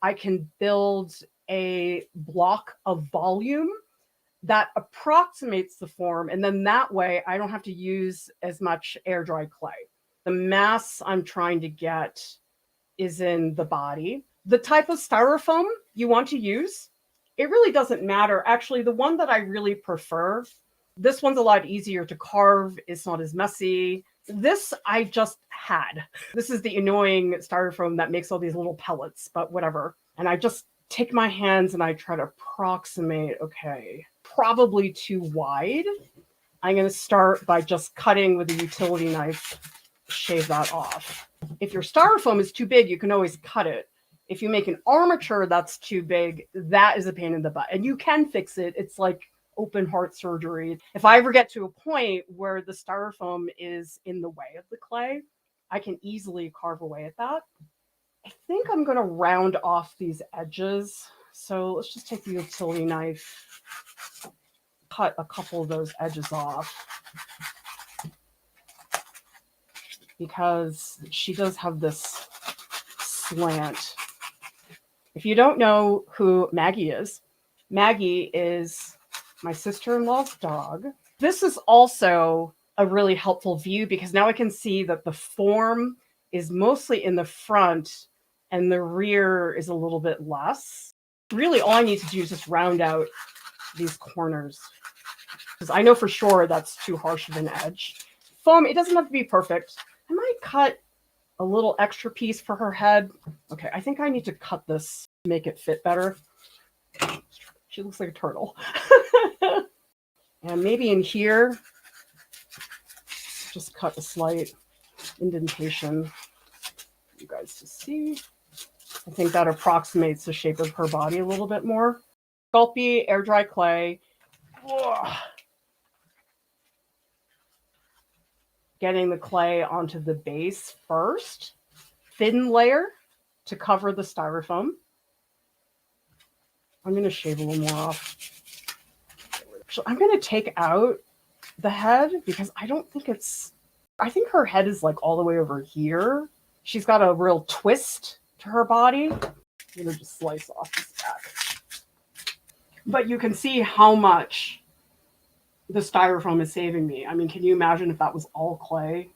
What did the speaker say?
I can build a block of volume that approximates the form. And then that way I don't have to use as much air dry clay. The mass I'm trying to get is in the body. The type of styrofoam you want to use, it really doesn't matter. Actually, the one that I really prefer, this one's a lot easier to carve. It's not as messy. This I just had. This is the annoying styrofoam that makes all these little pellets, but whatever. And I just take my hands and I try to approximate, okay, probably too wide. I'm going to start by just cutting with a utility knife, shave that off. If your styrofoam is too big, you can always cut it. If you make an armature that's too big, that is a pain in the butt. And you can fix it. It's like open heart surgery. If I ever get to a point where the styrofoam is in the way of the clay, I can easily carve away at that. I think I'm going to round off these edges. So let's just take the utility knife, cut a couple of those edges off, because she does have this slant. If you don't know who Maggie is my sister-in-law's dog. This is also a really helpful view because now I can see that the form is mostly in the front and the rear is a little bit less. Really, all I need to do is just round out these corners, because I know for sure that's too harsh of an edge. Foam, it doesn't have to be perfect. I might cut a little extra piece for her head. Okay, I think I need to cut this to make it fit better. She looks like a turtle. And maybe in here, just cut a slight indentation for you guys to see. I think that approximates the shape of her body a little bit more. Sculpey air dry clay. Ugh. Getting the clay onto the base first. Thin layer to cover the styrofoam. I'm going to shave a little more off. So I'm going to take out the head because I don't think I think her head is like all the way over here. She's got a real twist to her body. I'm going to just slice off this back. But you can see how much the styrofoam is saving me. I mean, can you imagine if that was all clay?